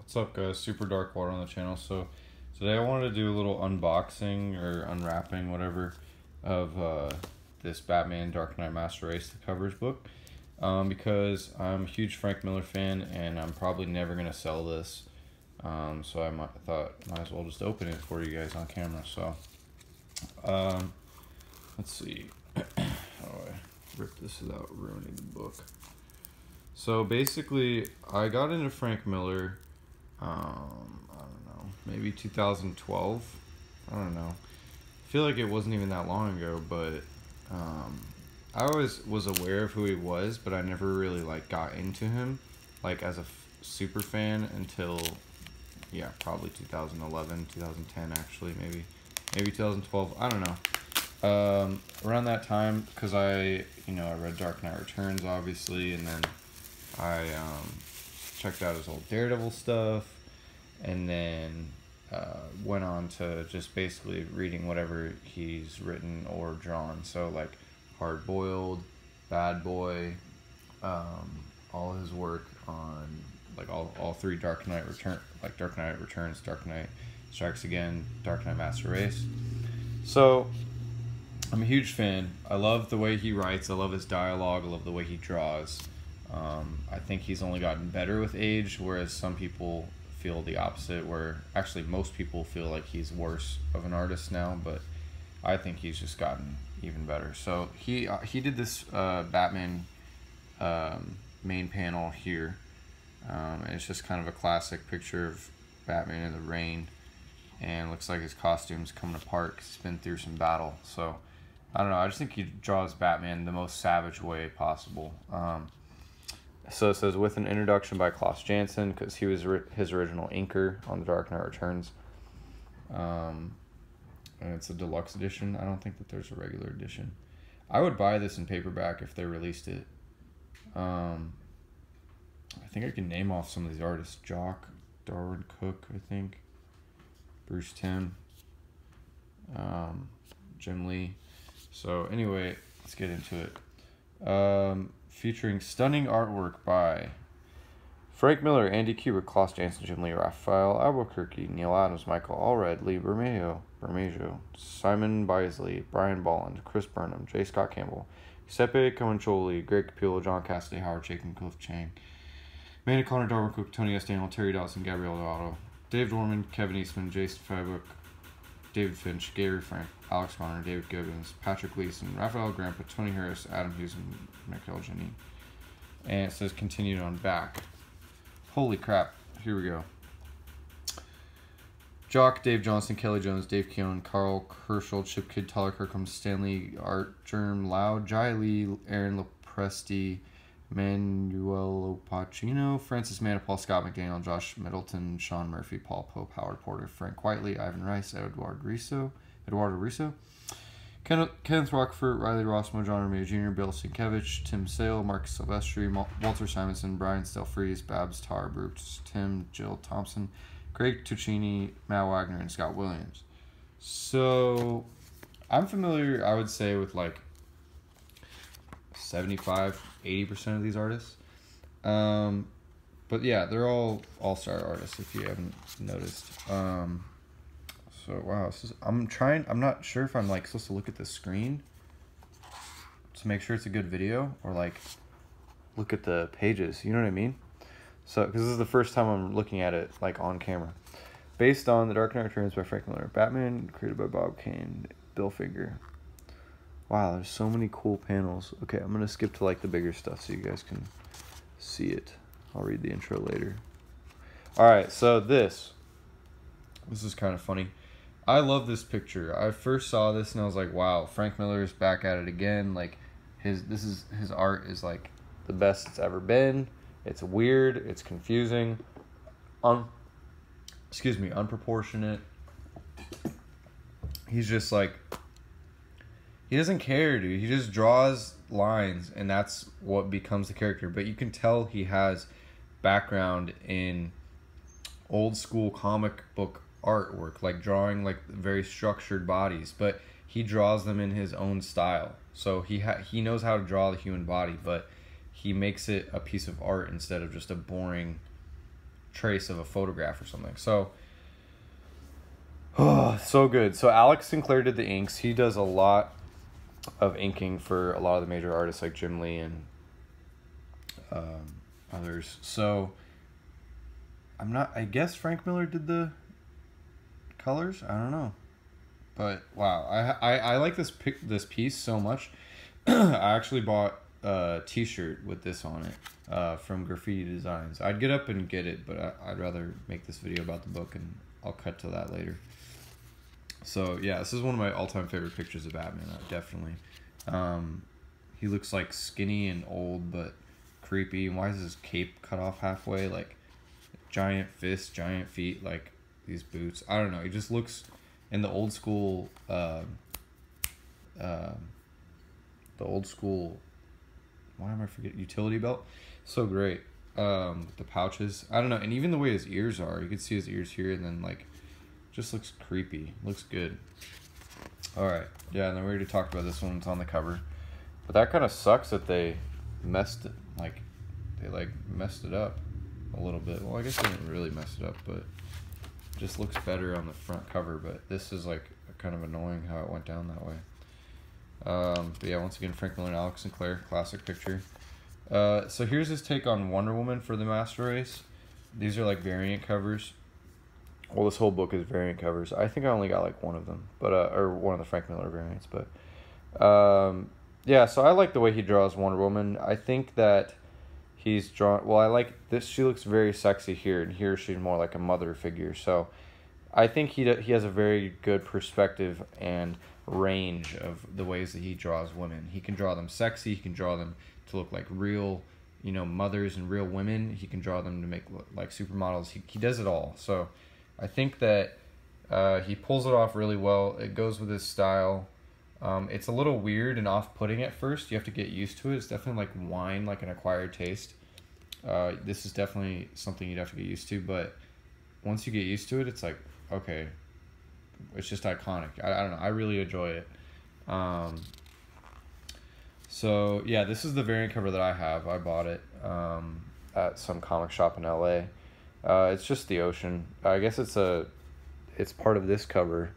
What's up, guys? Superdarkwater on the channel. So today I wanted to do a little unboxing or unwrapping, whatever, of this Batman Dark Knight Master Race, the covers book, because I'm a huge Frank Miller fan and I'm probably never gonna sell this. So thought might as well just open it for you guys on camera. So let's see. How do I rip this without ruining the book? So basically, I got into Frank Miller. I don't know, maybe 2012. I don't know. I feel like it wasn't even that long ago, but I always was aware of who he was, but I never really like got into him like as a super fan until probably 2011, 2010 actually, maybe 2012. I don't know. Around that time, because I read Dark Knight Returns obviously, and then I checked out his old Daredevil stuff, and then went on to just basically reading whatever he's written or drawn. So like Hard Boiled, Bad Boy, all his work on like all three Dark Knight Dark Knight Returns, Dark Knight Strikes Again, Dark Knight Master Race. So I'm a huge fan. I love the way he writes. I love his dialogue. I love the way he draws. I think he's only gotten better with age, whereas some people feel the opposite, where actually most people feel like he's worse of an artist now, but I think he's just gotten even better. So he did this Batman main panel here, and it's just kind of a classic picture of Batman in the rain, and looks like his costume's coming apart because he's been through some battle. So I don't know, I just think he draws Batman the most savage way possible. So it says, with an introduction by Klaus Janson, because he was his original inker on The Dark Knight Returns. And it's a deluxe edition. I don't think that there's a regular edition. I would buy this in paperback if they released it. I think I can name off some of these artists. Jock, Darwin Cook, I think. Bruce Timm. Jim Lee. So anyway, let's get into it. Featuring stunning artwork by Frank Miller, Andy Kubert, Klaus Janson, Jim Lee, Raphael Albuquerque, Neil Adams, Michael Allred, Lee Bermejo, Simon Bisley, Brian Bolland, Chris Burnham, J. Scott Campbell, Giuseppe Comincioli, Greg Capullo, John Cassidy, Howard Chaykin, Cliff Chang, Amanda Connor, Dorman Cook, Tony S. Daniel, Terry Dawson, Gabrielle Otto, Dave Dorman, Kevin Eastman, Jason Fabuk, David Finch, Gary Frank, Alex Connor, David Gibbons, Patrick Gleason, Raphael Grandpa, Tony Harris, Adam Hughes, and Michael Jenny. And it says continued on back. Holy crap. Here we go. Jock, Dave Johnson, Kelly Jones, Dave Keown, Carl Herschel, Chip Kidd, Tyler Kirkham, Stanley Art Germ, Loud, Jai Lee, Aaron Lopresti, Manuel Pacino, Francis Mann, Paul Scott McDaniel, Josh Middleton, Sean Murphy, Paul Pope, Howard Porter, Frank Whiteley, Ivan Rice, Eduardo Riso, Kenneth Rockford, Riley Rossmo, John Romeo Jr., Bill Sienkiewicz, Tim Sale, Mark Silvestri, Walter Simonson, Brian Stelfreeze, Babs Tar, Bruce Tim, Jill Thompson, Greg Tuccini, Matt Wagner, and Scott Williams. So I'm familiar, I would say, with like 75-80% of these artists, but yeah, they're all all-star artists if you haven't noticed. So wow, I'm not sure if I'm like supposed to look at the screen to make sure it's a good video, or like look at the pages, you know what I mean? So because this is the first time I'm looking at it like on camera. Based on The Dark Knight Returns by Frank Miller, Batman created by Bob Kane, Bill Finger. Wow, there's so many cool panels. Okay, I'm going to skip to like the bigger stuff so you guys can see it. I'll read the intro later. Alright, so this is kind of funny. I love this picture. I first saw this and I was like, wow, Frank Miller is back at it again. Like his art is like the best it's ever been. It's weird, it's confusing. Unproportionate. He's just like, he doesn't care, dude. He just draws lines, and that's what becomes the character. But you can tell he has background in old school comic book artwork, like drawing like very structured bodies. But he draws them in his own style. So he knows how to draw the human body, but he makes it a piece of art instead of just a boring trace of a photograph or something. So, oh, so good. So Alex Sinclair did the inks. He does a lot of inking for a lot of the major artists like Jim Lee and others. So I guess Frank Miller did the colors. I don't know, but wow, I like this piece so much. I actually bought a T-shirt with this on it from Graffiti Designs. I'd get up and get it, but I'd rather make this video about the book, and I'll cut to that later. So yeah, this is one of my all-time favorite pictures of Batman. Definitely. He looks like skinny and old, but creepy. Why is his cape cut off halfway? Like giant fists, giant feet, like these boots. I don't know. He just looks in the old school. Why am I forgetting? Utility belt. So great. The pouches. I don't know. And even the way his ears are. You can see his ears here, and then like, just looks creepy. Looks good. All right. Yeah, and then we already talked about this one. It's on the cover. But that kind of sucks that they messed it. Like, they like messed it up a little bit. Well, I guess they didn't really mess it up, but it just looks better on the front cover. But this is like kind of annoying how it went down that way. But yeah, once again, Frank Miller and Alex Sinclair, classic picture. So here's his take on Wonder Woman for the Master Race. These are like variant covers. Well, this whole book is variant covers. I think I only got like one of them, but or one of the Frank Miller variants. But yeah, so I like the way he draws Wonder Woman. I think that he's drawn. Well, I like this. She looks very sexy here, and here she's more like a mother figure. So I think he has a very good perspective and range of the ways that he draws women. He can draw them sexy. He can draw them to look like real, mothers and real women. He can draw them to make look like supermodels. He does it all. So I think that he pulls it off really well. It goes with his style. It's a little weird and off-putting at first. You have to get used to it. It's definitely like wine, like an acquired taste. This is definitely something you'd have to get used to, but once you get used to it, it's like, okay, it's just iconic. I don't know. I really enjoy it. So yeah, this is the variant cover that I have. I bought it at some comic shop in LA. It's just the ocean. I guess it's part of this cover.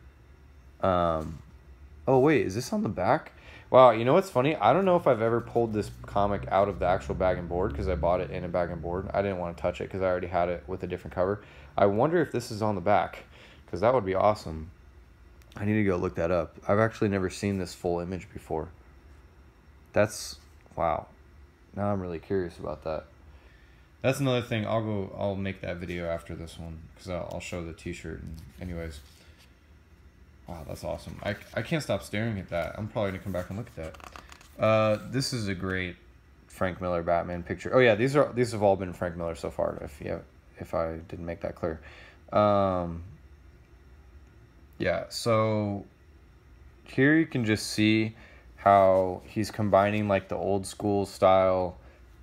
Oh wait, is this on the back? Wow, you know what's funny? I don't know if I've ever pulled this comic out of the actual bag and board because I bought it in a bag and board. I didn't want to touch it because I already had it with a different cover. I wonder if this is on the back because that would be awesome. I need to go look that up. I've actually never seen this full image before. That's, wow. Now I'm really curious about that. That's another thing. I'll make that video after this one because I'll show the t-shirt. And anyways, wow, that's awesome. I can't stop staring at that. I'm probably gonna come back and look at that. This is a great Frank Miller Batman picture. Oh yeah, these have all been Frank Miller so far. If I didn't make that clear. Yeah, so here you can just see how he's combining like the old school style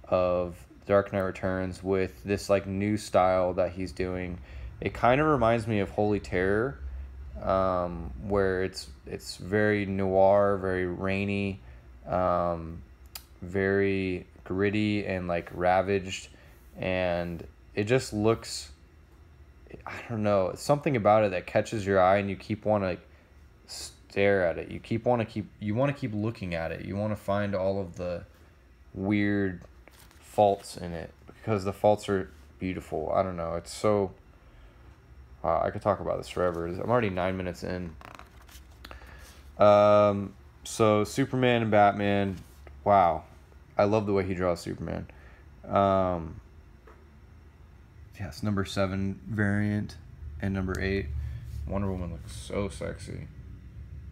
of Dark Knight Returns with this like new style that he's doing. It kind of reminds me of Holy Terror, where it's very noir, very rainy, very gritty and like ravaged, and it just looks, I don't know, it's something about it that catches your eye and you want to stare at it. You want to keep looking at it. You want to find all of the weird faults in it because the faults are beautiful. I don't know. It's so, I could talk about this forever. I'm already 9 minutes in. So Superman and Batman. Wow. I love the way he draws Superman. Yes, number 7 variant and number 8. Wonder Woman looks so sexy.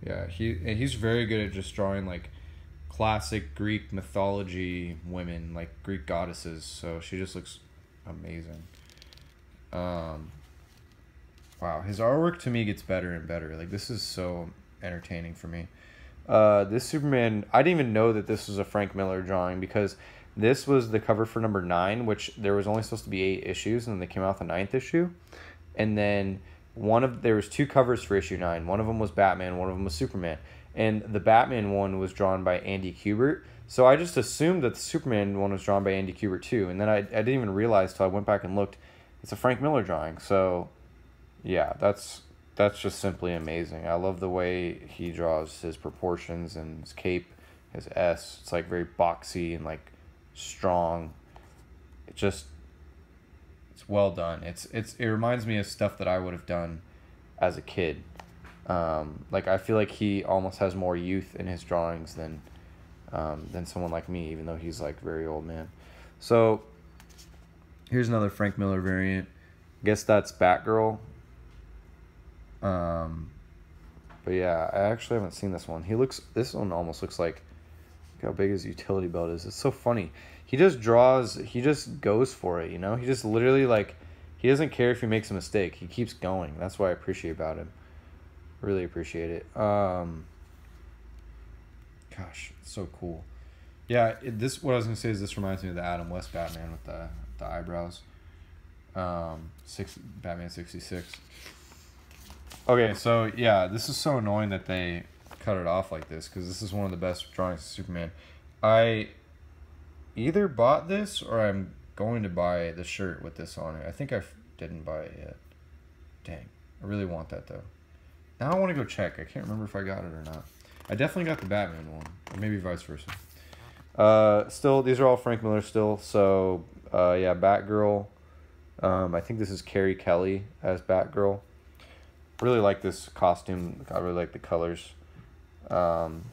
Yeah, he's very good at just drawing like classic Greek mythology women, like Greek goddesses. So she just looks amazing. Wow, his artwork to me gets better and better. Like this is so entertaining for me. This Superman, I didn't even know that this was a Frank Miller drawing because this was the cover for number 9, which there was only supposed to be 8 issues, and they came out the 9th issue. And then there was 2 covers for issue 9. One of them was Batman, one of them was Superman. And the Batman one was drawn by Andy Kubert. So I just assumed that the Superman one was drawn by Andy Kubert too. And then I didn't even realize till I went back and looked it's a Frank Miller drawing. So, yeah, that's just simply amazing. I love the way he draws his proportions and his cape, his S. It's like very boxy and like strong. It's well done. It reminds me of stuff that I would have done as a kid. Like I feel like he almost has more youth in his drawings than someone like me, even though he's like very old man. So here's another Frank Miller variant. I guess that's Batgirl. But yeah, I actually haven't seen this one. This one almost looks like, look how big his utility belt is. It's so funny. He just goes for it, you know? He just literally, like, he doesn't care if he makes a mistake. He keeps going. That's what I appreciate about him. Really appreciate it. Gosh, it's so cool. Yeah, what I was going to say is this reminds me of the Adam West Batman with the eyebrows. Batman 66. Okay, so, yeah, this is so annoying that they cut it off like this, because this is one of the best drawings of Superman. I either bought this or I'm going to buy the shirt with this on it. I think I didn't buy it yet. Dang. I really want that, though. Now I want to go check. I can't remember if I got it or not. I definitely got the Batman one. Or maybe vice versa. Still, these are all Frank Miller still. So, yeah, Batgirl. I think this is Carrie Kelly as Batgirl. Really like this costume. I really like the colors. And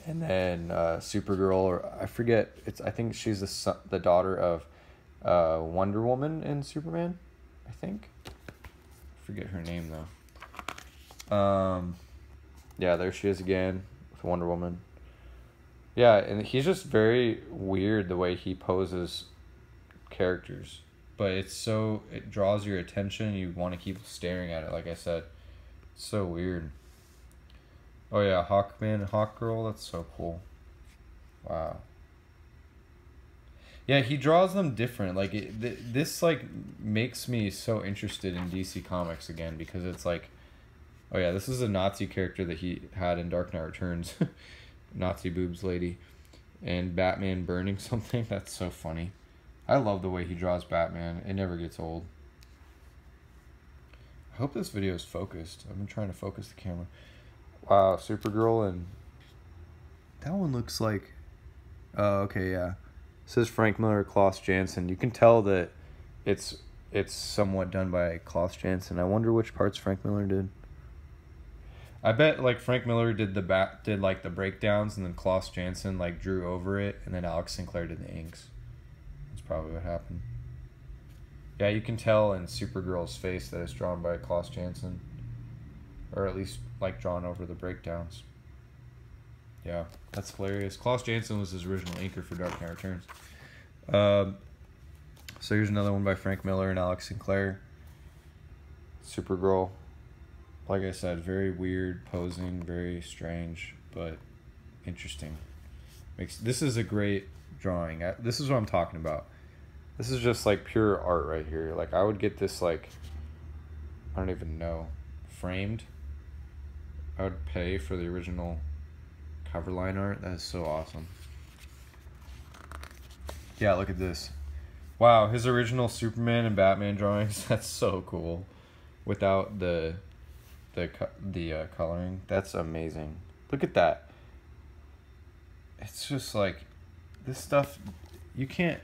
then Supergirl, or I forget. I think she's the daughter of Wonder Woman in Superman. I think. I forget her name though. Yeah, there she is again with Wonder Woman. Yeah, and he's just very weird the way he poses characters, but it draws your attention. You want to keep staring at it. Like I said, it's so weird. Oh yeah, Hawkman and Hawkgirl, that's so cool. Wow. Yeah, he draws them different. Like this like makes me so interested in DC Comics again, because it's like, oh yeah, this is a Nazi character that he had in Dark Knight Returns. Nazi boobs lady. And Batman burning something. That's so funny. I love the way he draws Batman. It never gets old. I hope this video is focused. I've been trying to focus the camera. Wow, Supergirl, and that one looks like, oh, okay, yeah. It says Frank Miller, Klaus Janson. You can tell that it's somewhat done by Klaus Janson. I wonder which parts Frank Miller did. I bet like Frank Miller did like the breakdowns, and then Klaus Janson like drew over it, and then Alex Sinclair did the inks. That's probably what happened. Yeah, you can tell in Supergirl's face that it's drawn by Klaus Janson. Or at least, like, drawn over the breakdowns. Yeah, that's hilarious. Klaus Janson was his original inker for Dark Knight Returns. So here's another one by Frank Miller and Alex Sinclair. Supergirl. Like I said, very weird posing, very strange, but interesting. This is a great drawing. This is what I'm talking about. This is just, like, pure art right here. Like, I would get this, like, I don't even know, framed. I would pay for the original cover line art. That is so awesome. Yeah, look at this. Wow, his original Superman and Batman drawings. That's so cool. Without the coloring. That's amazing. Look at that. It's just like this stuff. You can't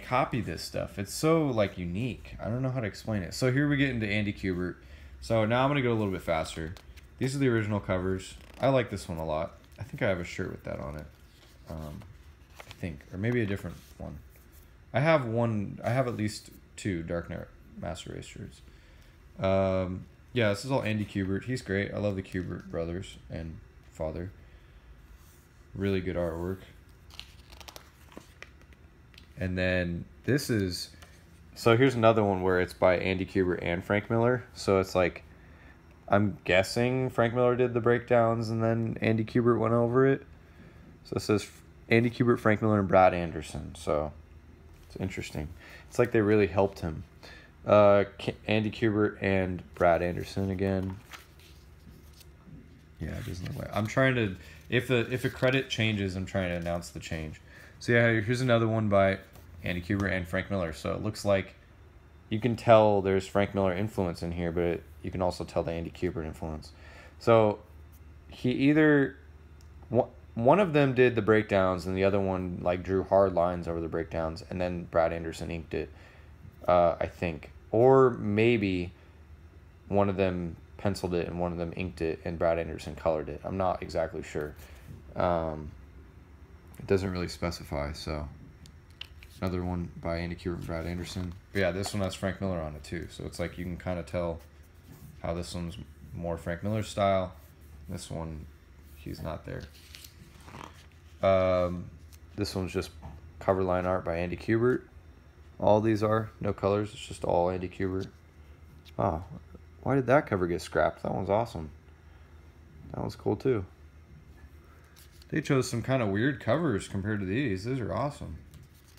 copy this stuff. It's so like unique. I don't know how to explain it. So here we get into Andy Kubert. So now I'm going to go a little bit faster. These are the original covers. I like this one a lot. I think I have a shirt with that on it. I think. Or maybe a different one. I have at least 2 Dark Knight Master Race shirts. Yeah, this is all Andy Kubert. He's great. I love the Kubert brothers and father. Really good artwork. And then this is... So here's another one where it's by Andy Kubert and Frank Miller. So it's like, I'm guessing Frank Miller did the breakdowns and then Andy Kubert went over it. So it says Andy Kubert, Frank Miller, and Brad Anderson. So it's interesting. It's like they really helped him. Andy Kubert and Brad Anderson again. Yeah, it doesn't look like... I'm trying to... If a credit changes, I'm trying to announce the change. So yeah, here's another one by Andy Kubert and Frank Miller. So it looks like you can tell there's Frank Miller influence in here, but you can also tell the Andy Kubert influence. So he either one of them did the breakdowns and the other one like drew hard lines over the breakdowns, and then Brad Anderson inked it, I think. Or maybe one of them penciled it and one of them inked it and Brad Anderson colored it. I'm not exactly sure. It doesn't really specify. So another one by Andy Kubert and Brad Anderson. But yeah, this one has Frank Miller on it too. So it's like you can kind of tell how this one's more Frank Miller style. This one, he's not there. This one's just cover line art by Andy Kubert. All these are no colors. It's just all Andy Kubert. Oh, why did that cover get scrapped? That one's awesome. That one's cool too. They chose some kind of weird covers compared to these. These are awesome.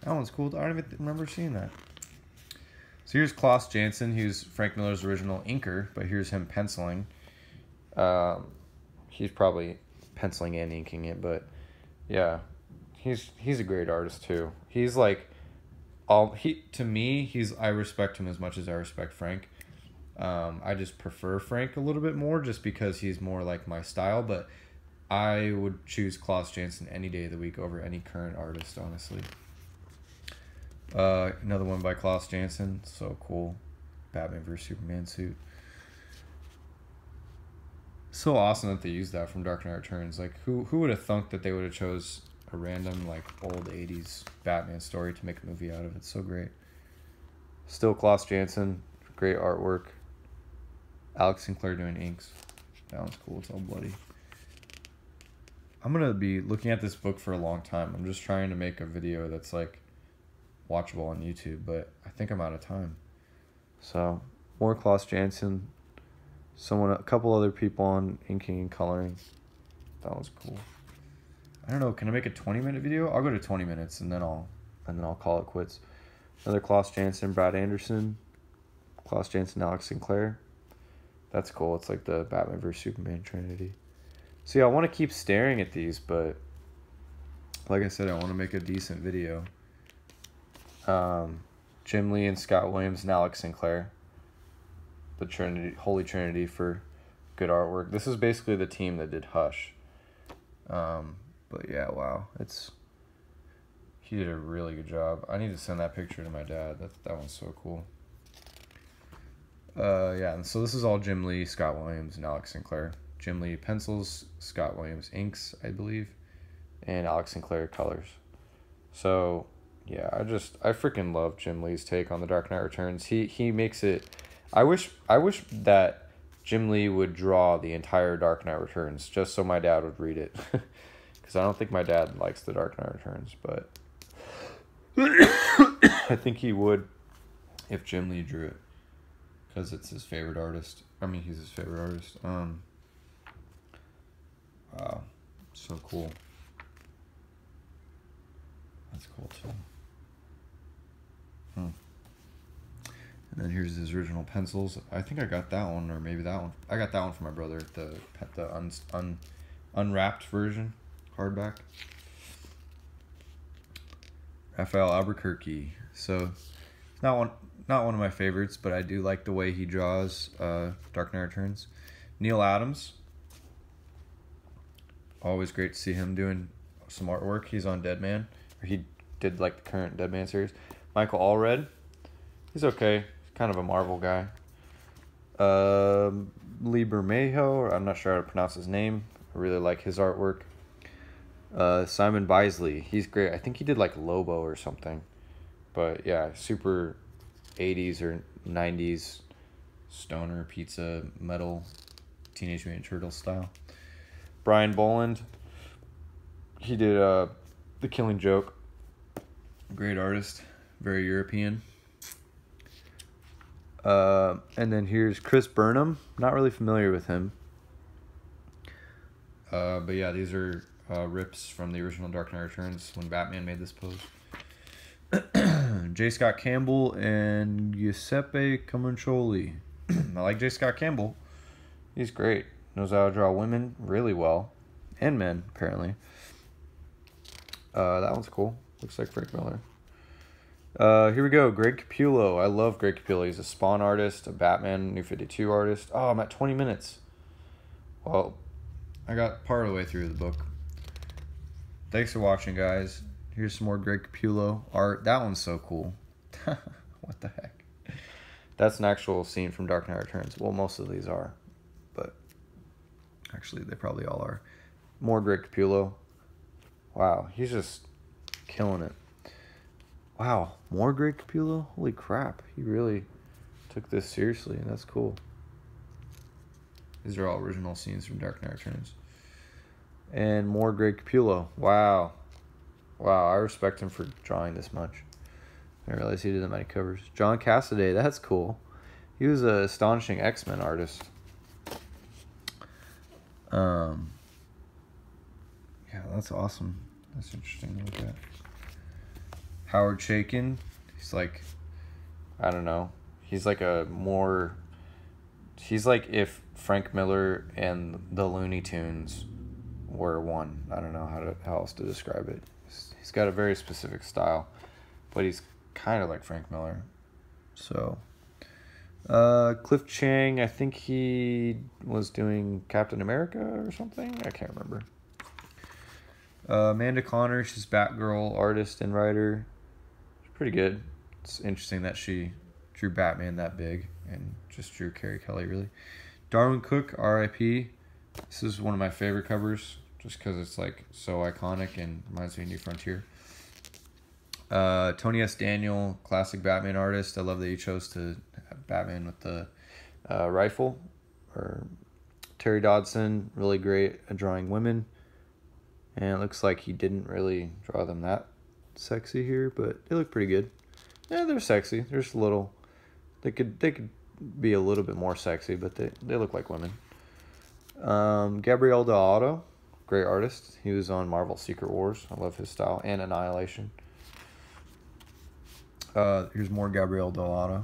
That one's cool. I don't even remember seeing that. So here's Klaus Janson, who's Frank Miller's original inker, but here's him penciling. He's probably penciling and inking it, but yeah, he's a great artist too. He's like to me, I respect him as much as I respect Frank. I just prefer Frank a little bit more just because he's more like my style, but I would choose Klaus Janson any day of the week over any current artist, honestly. Another one by Klaus Janson, so cool. Batman vs Superman suit. So awesome that they used that from Dark Knight Returns. Like, who would have thunk that they would have chose a random, like, old 80s Batman story to make a movie out of? It's so great. Still Klaus Janson, great artwork. Alex Sinclair doing inks. That one's cool. It's all bloody. I'm going to be looking at this book for a long time. I'm just trying to make a video that's, like, watchable on YouTube, but I think I'm out of time. So, more Klaus Janson. A couple other people on inking and coloring. That was cool. I don't know. Can I make a 20-minute video? I'll go to 20 minutes and then I'll call it quits. Another Klaus Janson, Brad Anderson, Klaus Janson, Alex Sinclair. That's cool. It's like the Batman vs Superman Trinity. See, I want to keep staring at these, but like I said, I want to make a decent video. Jim Lee and Scott Williams and Alex Sinclair. The Trinity, Holy Trinity for good artwork. This is basically the team that did Hush. But yeah, wow. He did a really good job. I need to send that picture to my dad. That one's so cool. Yeah, and so this is all Jim Lee, Scott Williams, and Alex Sinclair. Jim Lee pencils, Scott Williams inks, I believe, and Alex Sinclair colors. So yeah, I freaking love Jim Lee's take on the Dark Knight Returns. He makes it. I wish that Jim Lee would draw the entire Dark Knight Returns just so my dad would read it, because I don't think my dad likes the Dark Knight Returns, but I think he would if Jim Lee drew it, because it's his favorite artist. I mean, he's his favorite artist. Wow, so cool. That's cool too. And then here's his original pencils. I think I got that one, or maybe that one. I got that one for my brother, the unwrapped version, hardback. Raphael Albuquerque. So, not one of my favorites, but I do like the way he draws Dark Knight Returns. Neil Adams. Always great to see him doing some artwork. He's on Deadman, or he did like the current Deadman series. Michael Allred. He's okay. Kind of a Marvel guy. Lee Bermejo, I'm not sure how to pronounce his name. I really like his artwork. Simon Bisley, he's great. I think he did like Lobo or something. But yeah, super 80s or 90s stoner pizza metal Teenage Mutant Turtles style. Brian Boland, he did The Killing Joke. Great artist, very European. And then here's Chris Burnham. Not really familiar with him. But yeah, these are rips from the original Dark Knight Returns when Batman made this pose. J. Scott Campbell and Giuseppe Comincioli. I like J. Scott Campbell. He's great. Knows how to draw women really well. And men, apparently. That one's cool. Looks like Frank Miller. Here we go. Greg Capullo. I love Greg Capullo. He's a Spawn artist, a Batman New 52 artist. Oh, I'm at 20 minutes. Well, I got part of the way through the book. Thanks for watching, guys. Here's some more Greg Capullo art. That one's so cool. What the heck? That's an actual scene from Dark Knight Returns. Well, most of these are, but actually they probably all are. More Greg Capullo. Wow, he's just killing it. Wow, more Greg Capullo? Holy crap, he really took this seriously, and that's cool. These are all original scenes from Dark Knight Returns. And more Greg Capullo. Wow. Wow, I respect him for drawing this much. I didn't realize he did that many covers. John Cassaday, that's cool. He was an astonishing X-Men artist. Yeah, that's awesome. That's interesting to look at. Howard Chaykin, he's like, I don't know. He's like he's like if Frank Miller and the Looney Tunes were one. I don't know how else to describe it. He's got a very specific style, but he's kind of like Frank Miller. So, Cliff Chang, I think he was doing Captain America or something. I can't remember. Amanda Connor, she's Batgirl artist and writer. She's pretty good. It's interesting that she drew Batman that big and just drew Carrie Kelly, really. Darwin Cook, R.I.P. This is one of my favorite covers just because it's like so iconic and reminds me of New Frontier. Tony S. Daniel, classic Batman artist. I love that he chose to have Batman with the rifle. Or Terry Dodson, really great at drawing women. And it looks like he didn't really draw them that sexy here, but they look pretty good. Yeah, they're sexy. They're just a little. They could be a little bit more sexy, but they look like women. Gabriel Dell'Otto, great artist. He was on Marvel Secret Wars. I love his style. And Annihilation. Here's more Gabriel Dell'Otto.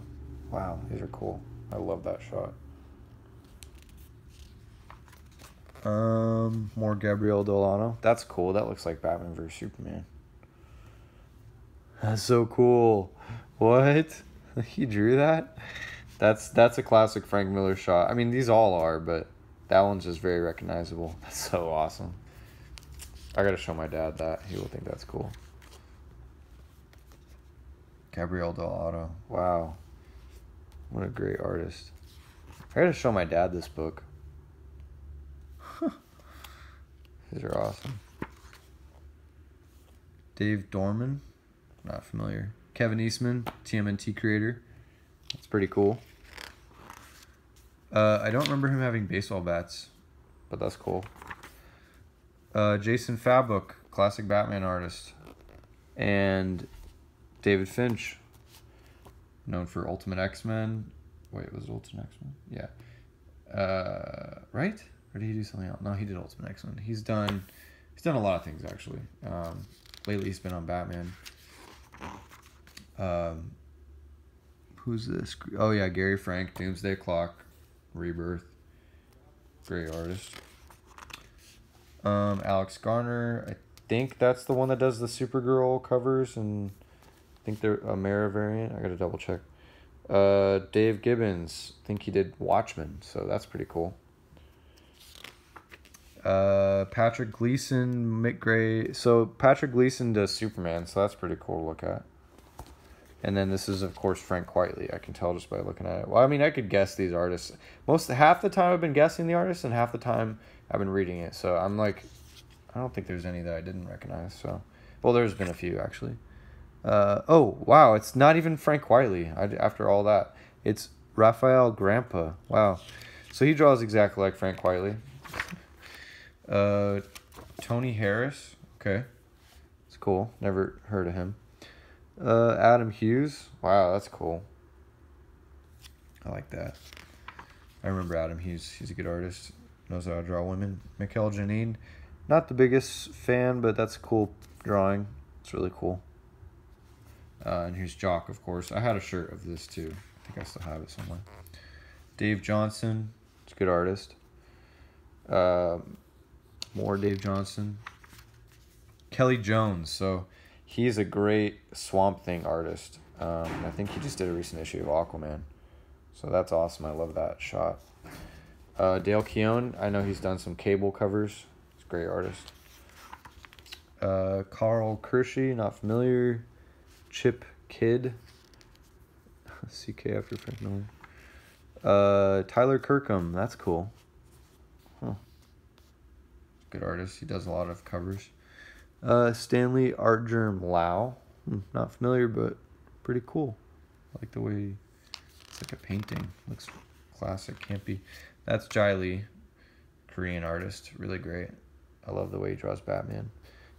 Wow, these are cool. I love that shot. More Gabriel Dell'Otto. That's cool. That looks like Batman vs Superman. That's so cool. What? He drew that? That's a classic Frank Miller shot. I mean, these all are, but that one's just very recognizable. That's so awesome. I gotta show my dad that. He will think that's cool. Gabriel Dell'Otto. Wow. What a great artist. I gotta show my dad this book. These are awesome. Dave Dorman. Not familiar. Kevin Eastman, TMNT creator. That's pretty cool. I don't remember him having baseball bats, but that's cool. Jason Fabok, classic Batman artist. And David Finch, known for Ultimate X-Men. Wait, was it Ultimate X-Men? Yeah. Right? Or did he do something else? No, he did Ultimate X-Men. He's done a lot of things, actually. Lately, he's been on Batman. Who's this? Oh, yeah, Gary Frank, Doomsday Clock, Rebirth. Great artist. Alex Garner, I think that's the one that does the Supergirl covers, and I think they're a Mara variant. I gotta double check. Dave Gibbons, I think he did Watchmen, so that's pretty cool. Patrick Gleason, Mick Gray. So Patrick Gleason does Superman, so that's pretty cool to look at. And then this is, of course, Frank Quitely. I can tell just by looking at it. Well, I mean, I could guess these artists. Half the time I've been guessing the artists, and half the time I've been reading it. So I'm like, I don't think there's any that I didn't recognize. So, well, there's been a few, actually. Oh, wow, it's not even Frank Quitely after all that. It's Raphael Grandpa. Wow. So he draws exactly like Frank Quitely. Tony Harris. Okay. It's cool. Never heard of him. Adam Hughes. Wow, that's cool. I like that. I remember Adam Hughes. He's a good artist. Knows how to draw women. Mikel Janine. Not the biggest fan, but that's a cool drawing. It's really cool. And here's Jock, of course. I had a shirt of this, too. I think I still have it somewhere. Dave Johnson. He's a good artist. More Dave Johnson. Kelly Jones. So He's a great Swamp Thing artist. I think he just did a recent issue of Aquaman. So that's awesome. I love that shot. Dale Keown, I know he's done some Cable covers. He's a great artist. Carl Kershey, not familiar. Chip Kidd. CK after Frank Miller. Tyler Kirkham, that's cool. Huh. Good artist. He does a lot of covers. Stanley Artgerm Lau. Not familiar, but pretty cool. I like the way it's like a painting. Looks classic, campy. That's Jai Lee, Korean artist. Really great. I love the way he draws Batman.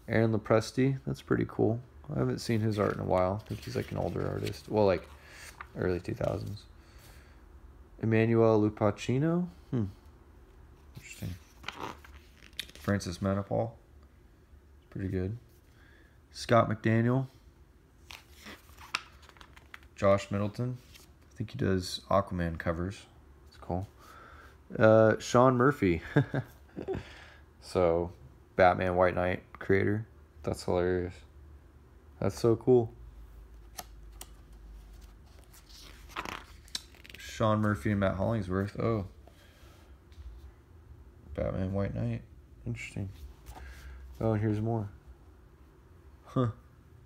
Aaron Lopresti, that's pretty cool. I haven't seen his art in a while. I think he's like an older artist. Well, like early 2000s. Emmanuel Lupacchino. Interesting. Francis Manapul. Pretty good. Scott McDaniel. Josh Middleton. I think he does Aquaman covers. It's cool. Sean Murphy. So, Batman White Knight creator. That's hilarious. That's so cool. Sean Murphy and Matt Hollingsworth. Oh. Batman White Knight. Interesting. Oh, and here's more. Huh.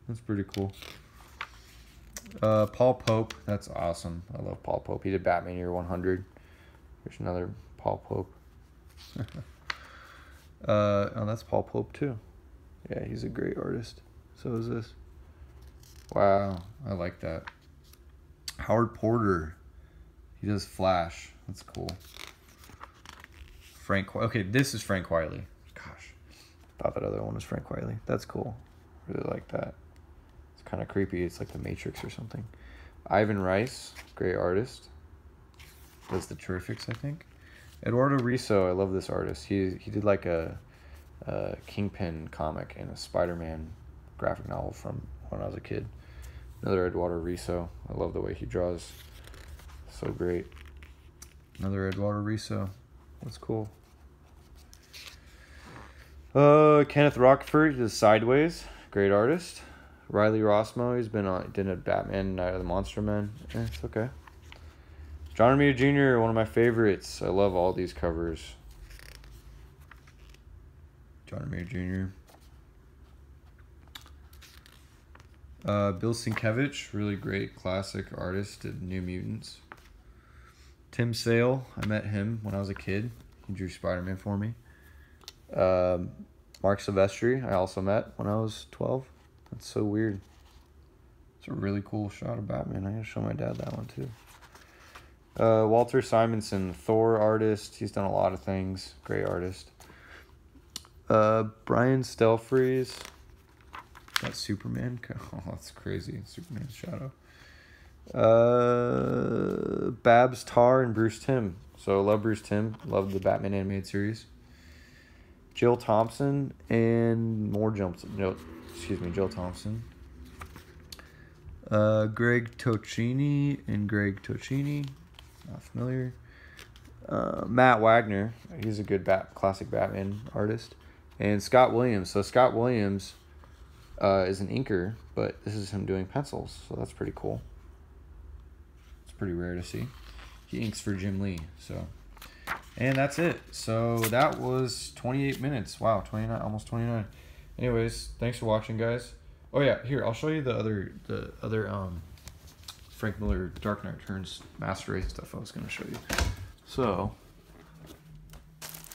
That's pretty cool. Paul Pope. That's awesome. I love Paul Pope. He did Batman Year 100. Here's another Paul Pope. Oh, that's Paul Pope too. Yeah, he's a great artist. So is this. Wow. I like that. Howard Porter. He does Flash. That's cool. Okay, this is Frank Wiley. Gosh. Thought that other one was Frank Wiley. That's cool. Really like that. It's kind of creepy. It's like the Matrix or something. Ivan Rice, great artist. Does the Terrifics, I think. Eduardo Risso, I love this artist. He did like a Kingpin comic and a Spider-Man graphic novel from when I was a kid. Another Eduardo Risso. I love the way he draws. So great. Another Eduardo Risso. That's cool. Kenneth Rockford does Sideways. Great artist. Riley Rossmo, he's been on, did a Batman Night of the Monster Men. It's okay. John Romita Jr., one of my favorites. I love all these covers. John Romita Jr. Bill Sienkiewicz, really great classic artist, did New Mutants. Tim Sale, I met him when I was a kid. He drew Spider-Man for me. Mark Silvestri, I also met when I was 12. That's so weird. It's a really cool shot of Batman. I gotta show my dad that one too. Walter Simonson, Thor artist. He's done a lot of things. Great artist. Brian Stelfreeze. That's Superman. Oh, that's crazy. Superman's shadow. Babs Tarr and Bruce Timm. So love Bruce Timm. Love the Batman animated series. Jill Thompson and more jumps. No, excuse me, Jill Thompson. Greg Tocchini and Greg Tocchini. Not familiar. Matt Wagner. He's a good classic Batman artist. And Scott Williams. So Scott Williams is an inker, but this is him doing pencils. So that's pretty cool. It's pretty rare to see. He inks for Jim Lee. So, and that's it. So that was 28 minutes. Wow, 29, almost 29. Anyways, thanks for watching, guys. Oh yeah, here I'll show you the other Frank Miller Dark Knight Returns Master Race stuff I was gonna show you. So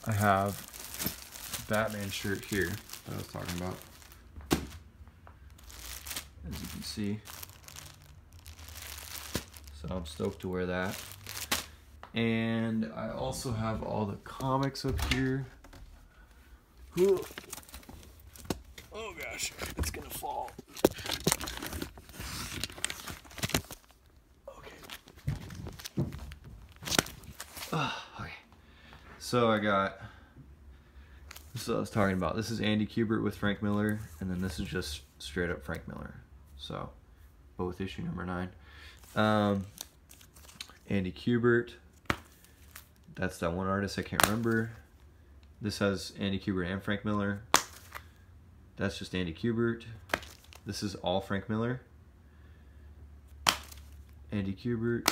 I have Batman shirt here that I was talking about. As you can see. So I'm stoked to wear that. And I also have all the comics up here. Oh gosh, it's gonna fall. Okay. Okay. So I got, this is what I was talking about. This is Andy Kubert with Frank Miller, and then this is just straight up Frank Miller. So both issue number 9. Andy Kubert. That's that one artist I can't remember. This has Andy Kubert and Frank Miller. That's just Andy Kubert. This is all Frank Miller. Andy Kubert.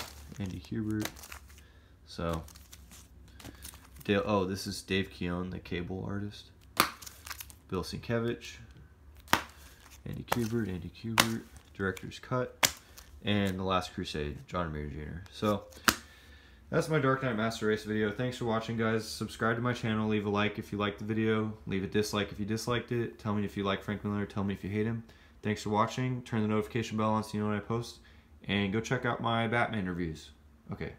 So, Dale. Oh, this is Dave Keown, the Cable artist. Bill Sienkiewicz. Andy Kubert. Director's Cut. And The Last Crusade, John Romita Jr. So, that's my Dark Knight Master Race video. Thanks for watching, guys. Subscribe to my channel. Leave a like if you liked the video. Leave a dislike if you disliked it. Tell me if you like Frank Miller. Tell me if you hate him. Thanks for watching. Turn the notification bell on so you know when I post. And go check out my Batman reviews. Okay.